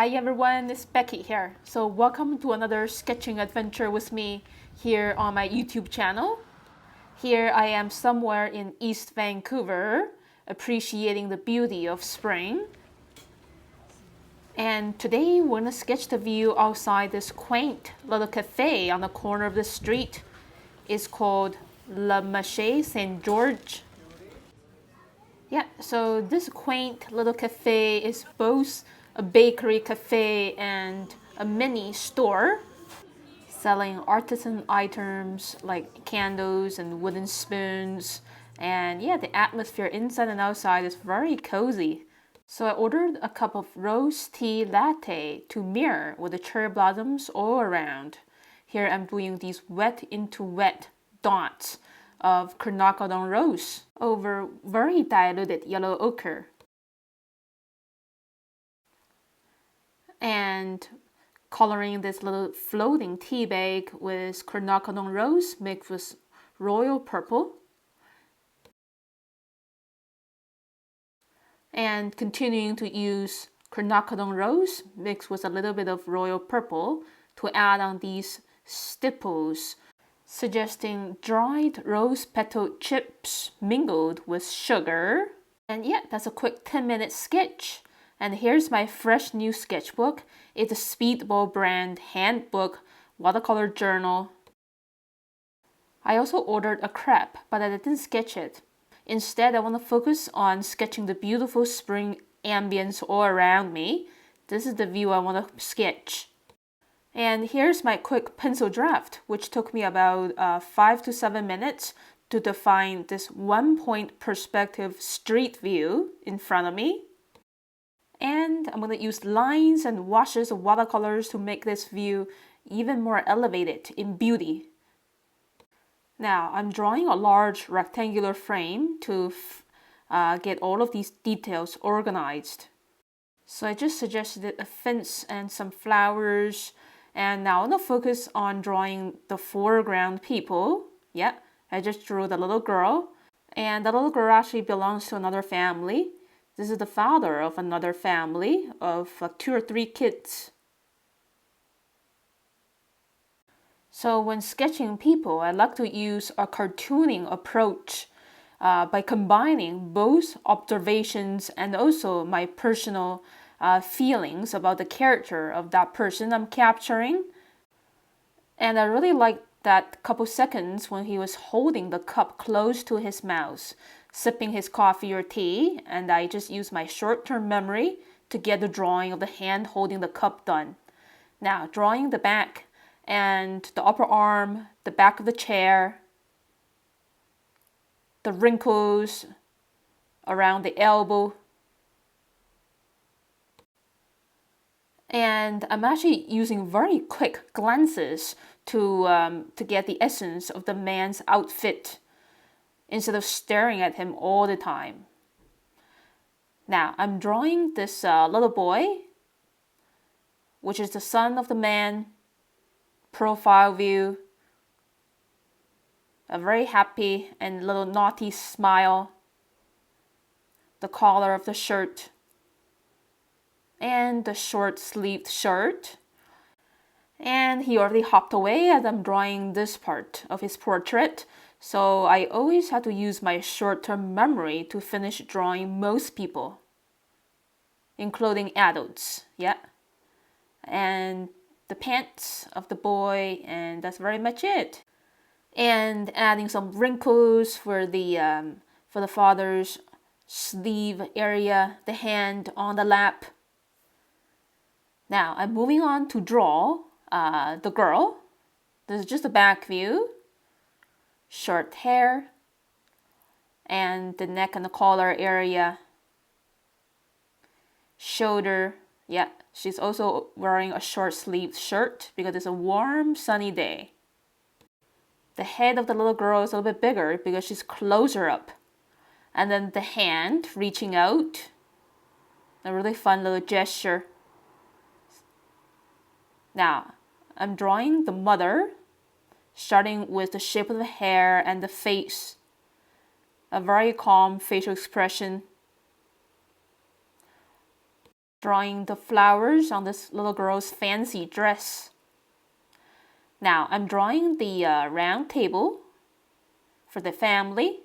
Hi everyone, it's Becky here. So welcome to another sketching adventure with me here on my YouTube channel. Here I am somewhere in East Vancouver, appreciating the beauty of spring. And today we're gonna sketch the view outside this quaint little cafe on the corner of the street. It's called Le Marché Saint George. Yeah, so this quaint little cafe is both a bakery cafe and a mini store selling artisan items like candles and wooden spoons. And yeah, the atmosphere inside and outside is very cozy. So I ordered a cup of rose tea latte to mirror with the cherry blossoms all around. Here I'm doing these wet into wet dots of quinacridone rose over very diluted yellow ochre. And coloring this little floating tea bag with quinacridone rose mixed with royal purple. And continuing to use quinacridone rose mixed with a little bit of royal purple to add on these stipples, suggesting dried rose petal chips mingled with sugar. And yeah, that's a quick 10-minute sketch. And here's my fresh new sketchbook. It's a Speedball brand handbook watercolor journal. I also ordered a crepe, but I didn't sketch it. Instead, I want to focus on sketching the beautiful spring ambience all around me. This is the view I want to sketch. And here's my quick pencil draft, which took me about 5 to 7 minutes to define this one-point perspective street view in front of me. And I'm going to use lines and washes of watercolors to make this view even more elevated in beauty. Now, I'm drawing a large rectangular frame to get all of these details organized. So I just suggested a fence and some flowers. And now I'm going to focus on drawing the foreground people. Yeah, I just drew the little girl. And the little girl actually belongs to another family. This is the father of another family of 2 or 3 kids. So when sketching people, I like to use a cartooning approach by combining both observations and also my personal feelings about the character of that person I'm capturing. And I really like that couple seconds when he was holding the cup close to his mouth, sipping his coffee or tea, and I just used my short-term memory to get the drawing of the hand holding the cup done. Now, drawing the back and the upper arm, the back of the chair, the wrinkles around the elbow. And I'm actually using very quick glances to get the essence of the man's outfit instead of staring at him all the time. Now, I'm drawing this little boy, which is the son of the man, profile view, a very happy and little naughty smile, the collar of the shirt, and the short-sleeved shirt. And he already hopped away as I'm drawing this part of his portrait. So I always have to use my short-term memory to finish drawing most people, including adults, yeah. And the pants of the boy, and that's very much it. And adding some wrinkles for the father's sleeve area, the hand on the lap. Now I'm moving on to draw the girl. This is just a back view. Short hair. And the neck and the collar area. Shoulder. Yeah, she's also wearing a short-sleeved shirt because it's a warm, sunny day. The head of the little girl is a little bit bigger because she's closer up. And then the hand reaching out. A really fun little gesture. Now, I'm drawing the mother, starting with the shape of the hair and the face. A very calm facial expression. drawing the flowers on this little girl's fancy dress. Now I'm drawing the round table for the family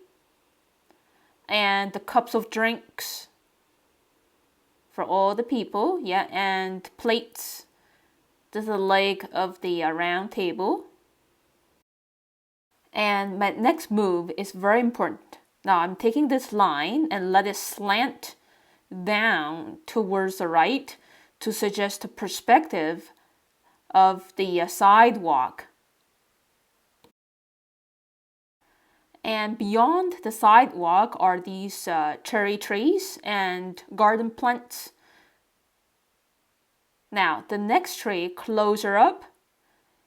and the cups of drinks for all the people, yeah, and plates. This is the leg of the round table. And my next move is very important. Now I'm taking this line and let it slant down towards the right to suggest a perspective of the sidewalk. And beyond the sidewalk are these cherry trees and garden plants. Now, the next tree closer up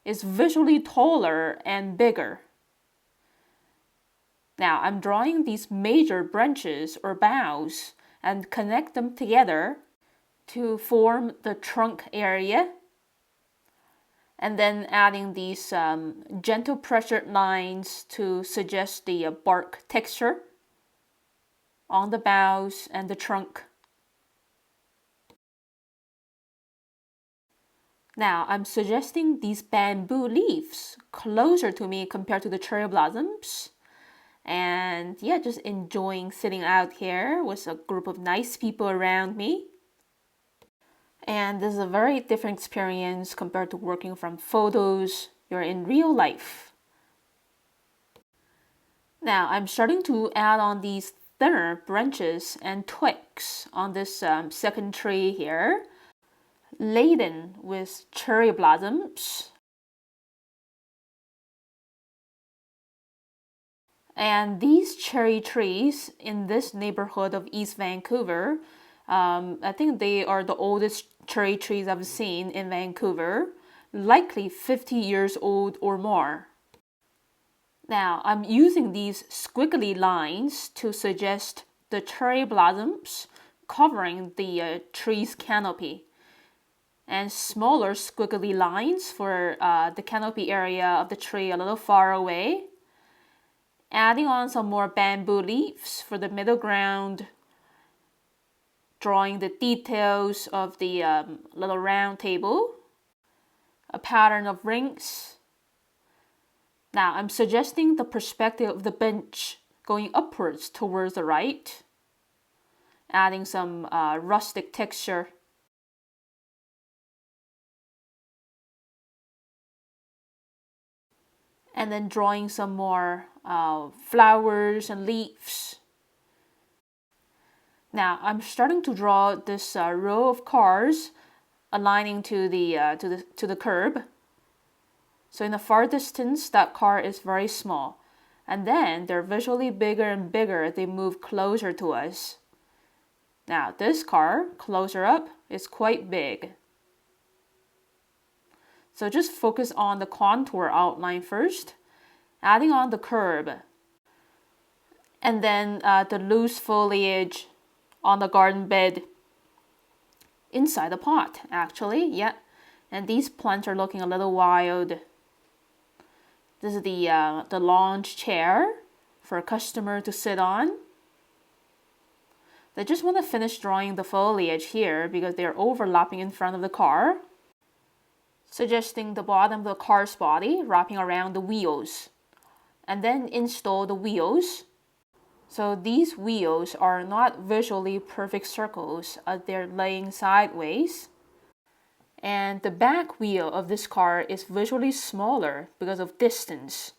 is visually taller and bigger. Now, I'm drawing these major branches or boughs and connect them together to form the trunk area. And then adding these gentle pressured lines to suggest the bark texture on the boughs and the trunk. Now I'm suggesting these bamboo leaves closer to me compared to the cherry blossoms. And yeah, just enjoying sitting out here with a group of nice people around me. And this is a very different experience compared to working from photos. You're in real life. Now I'm starting to add on these thinner branches and twigs on this second tree here, laden with cherry blossoms. And these cherry trees in this neighborhood of East Vancouver, I think they are the oldest cherry trees I've seen in Vancouver, likely 50 years old or more. Now, I'm using these squiggly lines to suggest the cherry blossoms covering the tree's canopy, and smaller squiggly lines for the canopy area of the tree a little far away. Adding on some more bamboo leaves for the middle ground, drawing the details of the little round table, a pattern of rings. Now I'm suggesting the perspective of the bench going upwards towards the right, adding some rustic texture. And then drawing some more flowers and leaves. Now I'm starting to draw this row of cars aligning to the curb. So in the far distance, that car is very small, and then they're visually bigger and bigger as they move closer to us. Now this car closer up is quite big. So just focus on the contour outline first, adding on the curb, and then the loose foliage on the garden bed inside the pot, actually, yeah. And these plants are looking a little wild. This is the lounge chair for a customer to sit on. They just want to finish drawing the foliage here because they're overlapping in front of the car, suggesting the bottom of the car's body wrapping around the wheels, and then install the wheels. So these wheels are not visually perfect circles as they're laying sideways. And the back wheel of this car is visually smaller because of distance.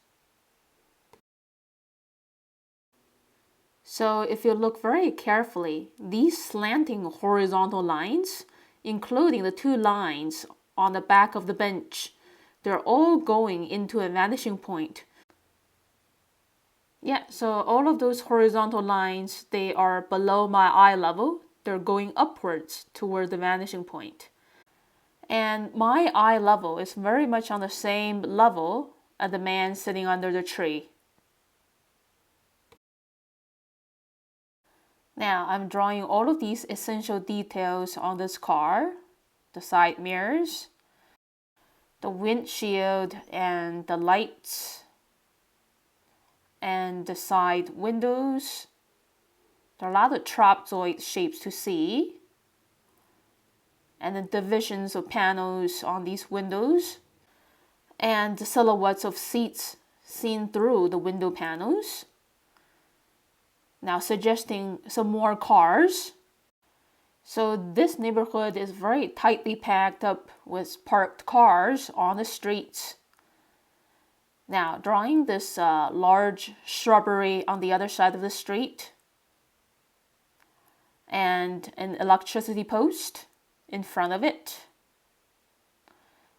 So if you look very carefully, these slanting horizontal lines, including the two lines on the back of the bench, they're all going into a vanishing point. Yeah, so all of those horizontal lines, they are below my eye level. They're going upwards toward the vanishing point. And my eye level is very much on the same level as the man sitting under the tree. Now I'm drawing all of these essential details on this car, the side mirrors, the windshield and the lights, and the side windows. There are a lot of trapezoid shapes to see. and the divisions of panels on these windows, and the silhouettes of seats seen through the window panels. Now suggesting some more cars. So this neighborhood is very tightly packed up with parked cars on the streets. Now drawing this large shrubbery on the other side of the street, and an electricity post in front of it,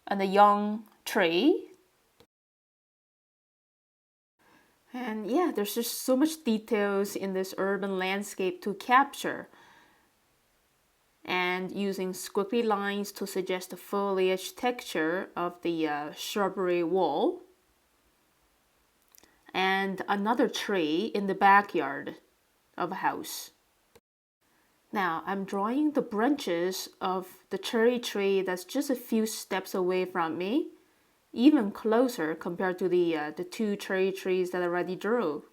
and a young tree. And yeah, there's just so much details in this urban landscape to capture. And using squiggly lines to suggest the foliage texture of the shrubbery wall. And another tree in the backyard of a house. Now I'm drawing the branches of the cherry tree that's just a few steps away from me, even closer compared to the two cherry trees that I already drew.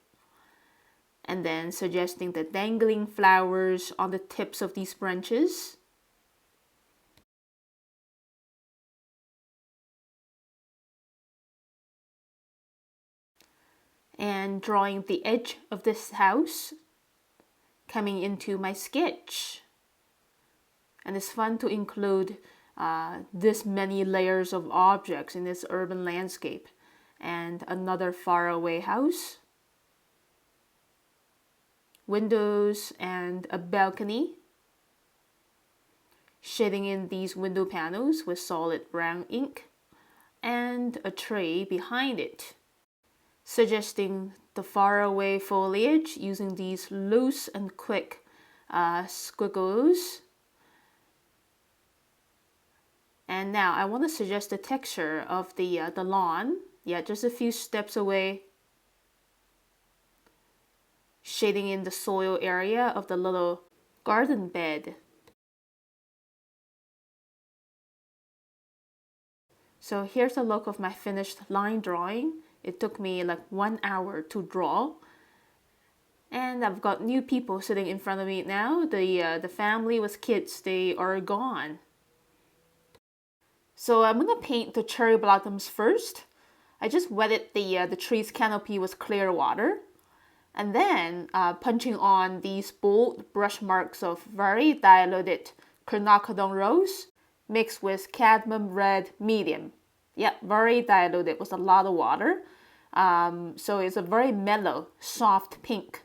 And then suggesting the dangling flowers on the tips of these branches. And drawing the edge of this house coming into my sketch. And it's fun to include this many layers of objects in this urban landscape. And another faraway house, windows and a balcony, shading in these window panels with solid brown ink, and a tree behind it, suggesting the faraway foliage using these loose and quick squiggles. And now I want to suggest the texture of the lawn. Yeah, just a few steps away, shading in the soil area of the little garden bed. So here's a look of my finished line drawing. It took me like 1 hour to draw. And I've got new people sitting in front of me now. The family with kids, they are gone. So I'm gonna paint the cherry blossoms first. I just wetted the tree's canopy with clear water. And then punching on these bold brush marks of very diluted quinacridone rose mixed with cadmium red medium. Yeah, very diluted with a lot of water. So it's a very mellow, soft pink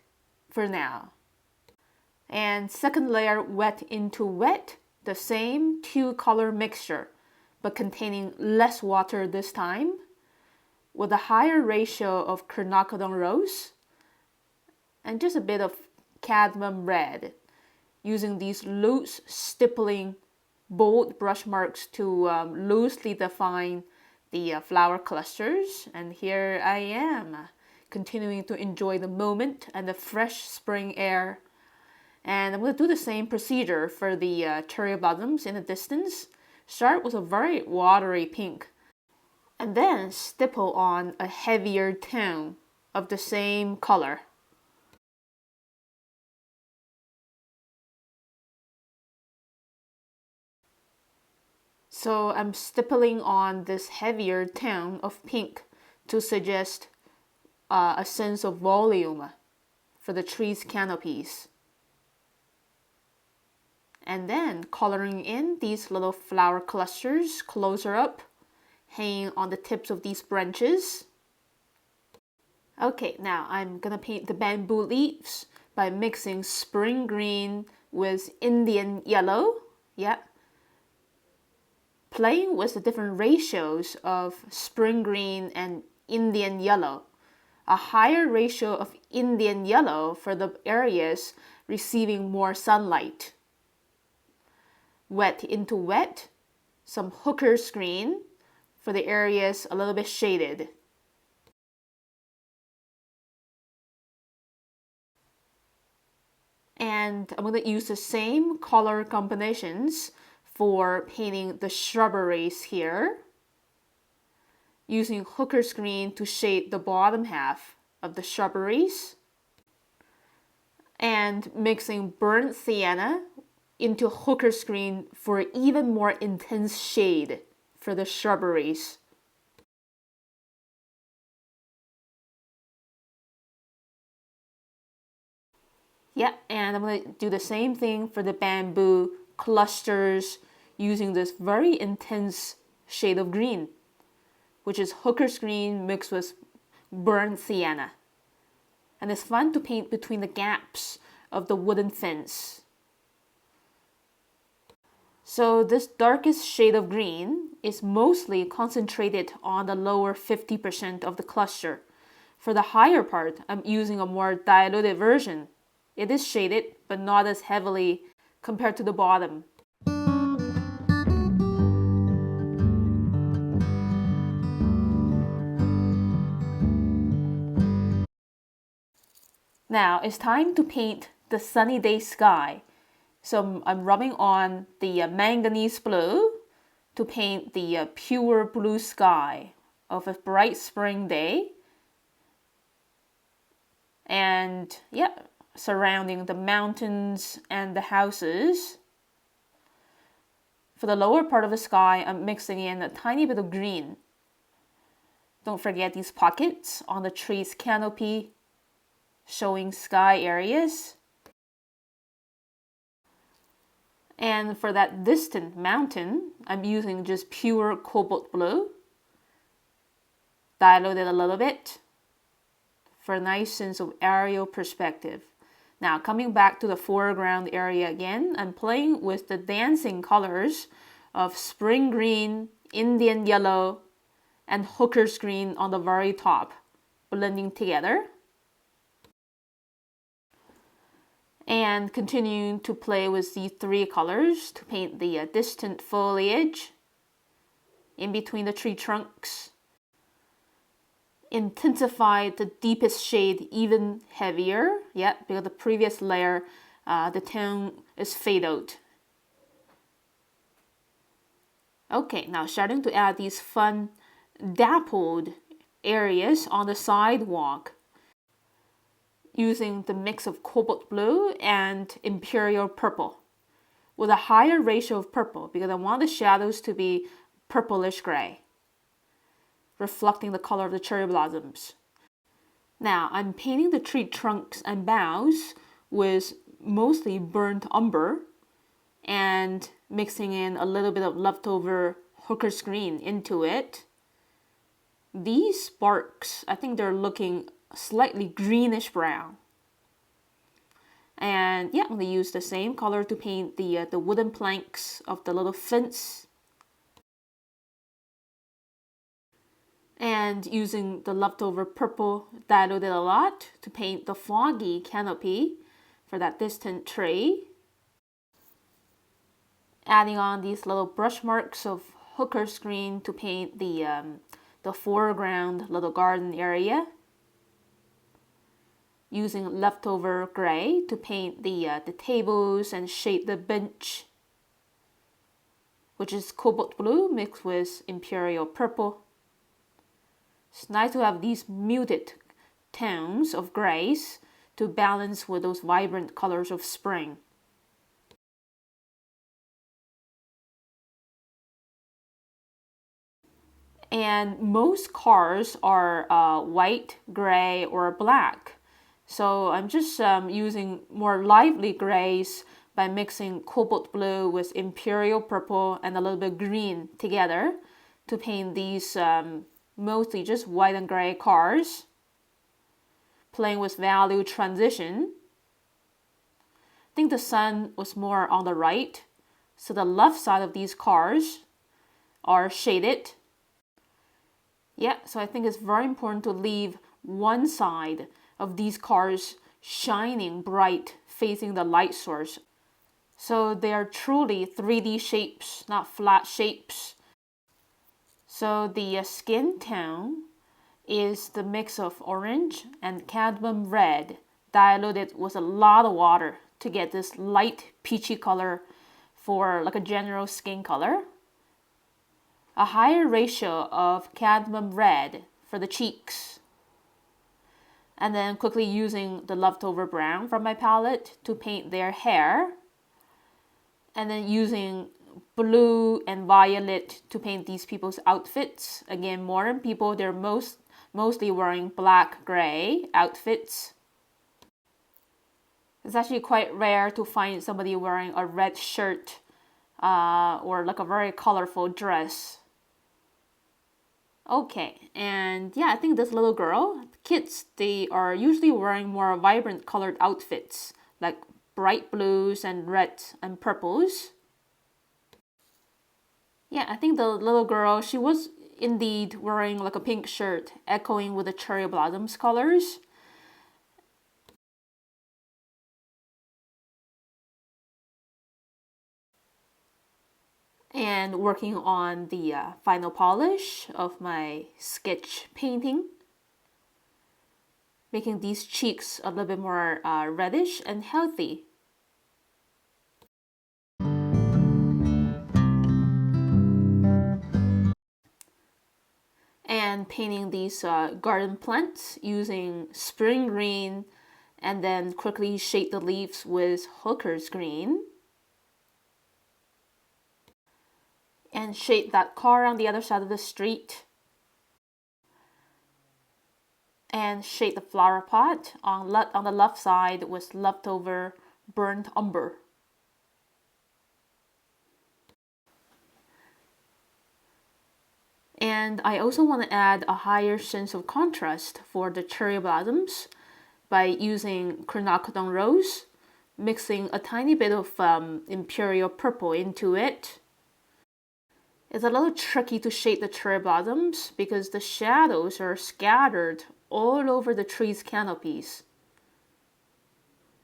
for now. And second layer wet into wet, the same two-color mixture, but containing less water this time, with a higher ratio of quinacridone rose and just a bit of cadmium red, using these loose stippling bold brush marks to loosely define the flower clusters. And here I am, continuing to enjoy the moment and the fresh spring air. And I'm going to do the same procedure for the cherry blossoms in the distance. Start with a very watery pink, and then stipple on a heavier tone of the same color. So I'm stippling on this heavier tone of pink to suggest a sense of volume for the tree's canopies. And then coloring in these little flower clusters closer up, hanging on the tips of these branches. Okay, now I'm gonna paint the bamboo leaves by mixing spring green with Indian yellow. Yeah. Playing with the different ratios of spring green and Indian yellow. A higher ratio of Indian yellow for the areas receiving more sunlight. Wet into wet, some hooker's green for the areas a little bit shaded. And I'm going to use the same color combinations for painting the shrubberies here, using hooker's green to shade the bottom half of the shrubberies, and mixing burnt sienna into hooker screen for even more intense shade for the shrubberies. Yeah, and I'm going to do the same thing for the bamboo clusters using this very intense shade of green, which is hooker's green mixed with burnt sienna. And it's fun to paint between the gaps of the wooden fence. So this darkest shade of green is mostly concentrated on the lower 50% of the cluster. For the higher part, I'm using a more diluted version. It is shaded, but not as heavily compared to the bottom. Now it's time to paint the sunny day sky. So I'm rubbing on the manganese blue to paint the pure blue sky of a bright spring day. And yeah, surrounding the mountains and the houses. For the lower part of the sky, I'm mixing in a tiny bit of green. Don't forget these pockets on the tree's canopy, showing sky areas. And for that distant mountain, I'm using just pure cobalt blue. Dilute it a little bit for a nice sense of aerial perspective. Now coming back to the foreground area again, I'm playing with the dancing colors of spring green, Indian yellow, and hooker's green on the very top, blending together. And continuing to play with these three colors to paint the distant foliage in between the tree trunks. Intensify the deepest shade even heavier, yeah, because the previous layer, the tone is fade out. Okay, now starting to add these fun dappled areas on the sidewalk, using the mix of cobalt blue and imperial purple with a higher ratio of purple because I want the shadows to be purplish gray, reflecting the color of the cherry blossoms. Now I'm painting the tree trunks and boughs with mostly burnt umber and mixing in a little bit of leftover hooker's green into it. These sparks, I think they're looking slightly greenish brown. And yeah, I'm going to use the same color to paint the wooden planks of the little fence. And using the leftover purple, diluted a lot to paint the foggy canopy for that distant tree. Adding on these little brush marks of hooker's green to paint the foreground little garden area. Using leftover gray to paint the tables and shade the bench, which is cobalt blue mixed with imperial purple. It's nice to have these muted tones of grays to balance with those vibrant colors of spring. And most cars are white, gray, or black. So I'm just using more lively grays by mixing cobalt blue with imperial purple and a little bit green together to paint these mostly just white and gray cars. Playing with value transition. I think the sun was more on the right, so the left side of these cars are shaded. Yeah, so I think it's very important to leave one side of these cars shining bright, facing the light source. So they are truly 3D shapes, not flat shapes. So the skin tone is the mix of orange and cadmium red, diluted with a lot of water to get this light peachy color for like a general skin color. A higher ratio of cadmium red for the cheeks. And then quickly using the leftover brown from my palette to paint their hair. And then using blue and violet to paint these people's outfits. Again, modern people, they're mostly wearing black, gray outfits. It's actually quite rare to find somebody wearing a red shirt or like a very colorful dress. Okay, and yeah, I think this little girl, kids, they are usually wearing more vibrant colored outfits, like bright blues and reds and purples. Yeah, I think the little girl, she was indeed wearing like a pink shirt, echoing with the cherry blossoms colors. And working on the final polish of my sketch painting, making these cheeks a little bit more reddish and healthy. And painting these garden plants using spring green, and then quickly shade the leaves with hooker's green. And shade that car on the other side of the street. And shade the flower pot on the left side with leftover burnt umber. And I also want to add a higher sense of contrast for the cherry blossoms by using quinacridone rose, mixing a tiny bit of imperial purple into it. It's a little tricky to shade the cherry blossoms because the shadows are scattered all over the tree's canopies.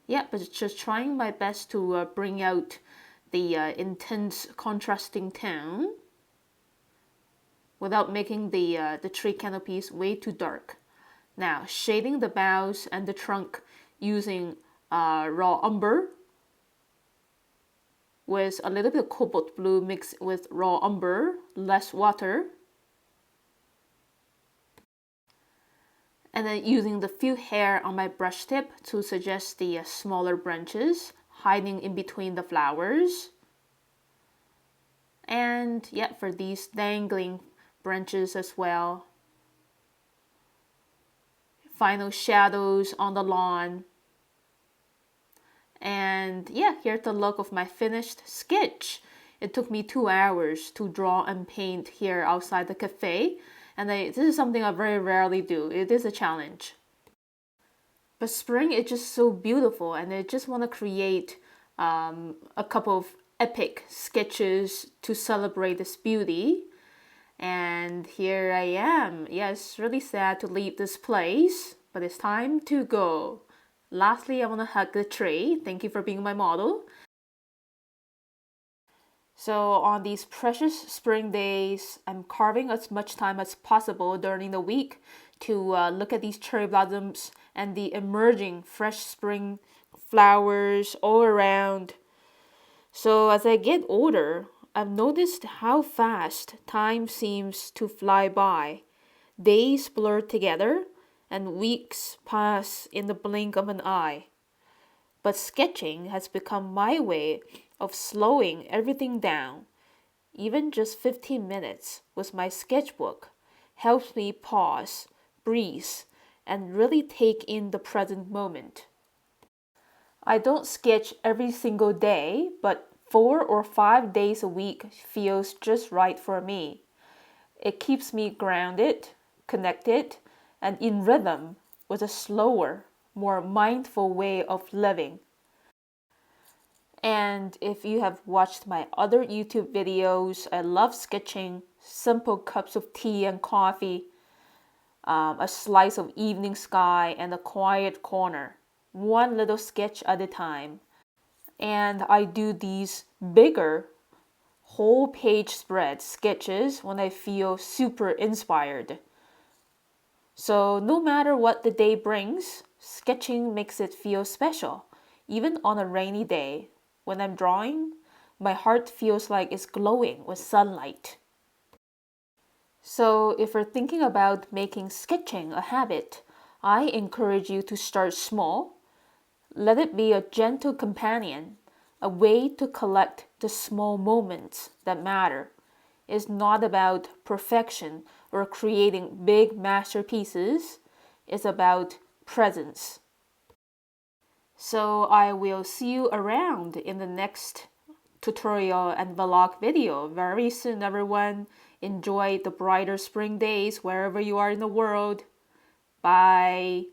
Yeah, but just trying my best to bring out the intense contrasting tone without making the tree canopies way too dark. Now, shading the boughs and the trunk using raw umber with a little bit of cobalt blue mixed with raw umber, less water. And then using the few hair on my brush tip to suggest the smaller branches hiding in between the flowers. And yeah, for these dangling branches as well. Final shadows on the lawn. And yeah, here's the look of my finished sketch. It took me 2 hours to draw and paint here outside the cafe. And this is something I very rarely do. It is a challenge. But spring is just so beautiful, and I just want to create a couple of epic sketches to celebrate this beauty. And here I am. Yeah, it's really sad to leave this place, but it's time to go. Lastly, I want to hug the tree. Thank you for being my model. So on these precious spring days, I'm carving as much time as possible during the week to look at these cherry blossoms and the emerging fresh spring flowers all around. So as I get older, I've noticed how fast time seems to fly by. Days blur together and weeks pass in the blink of an eye. But sketching has become my way of slowing everything down. Even just 15 minutes with my sketchbook helps me pause, breathe, and really take in the present moment. I don't sketch every single day, but 4 or 5 days a week feels just right for me. It keeps me grounded, connected, and in rhythm with a slower, more mindful way of living. And if you have watched my other YouTube videos, I love sketching simple cups of tea and coffee, a slice of evening sky, and a quiet corner, one little sketch at a time. And I do these bigger whole page spread sketches when I feel super inspired. So no matter what the day brings, sketching makes it feel special, even on a rainy day. When I'm drawing, my heart feels like it's glowing with sunlight. So if you're thinking about making sketching a habit, I encourage you to start small. Let it be a gentle companion, a way to collect the small moments that matter. It's not about perfection or creating big masterpieces. It's about presence. So I will see you around in the next tutorial and vlog video very soon, everyone. Enjoy the brighter spring days wherever you are in the world. Bye.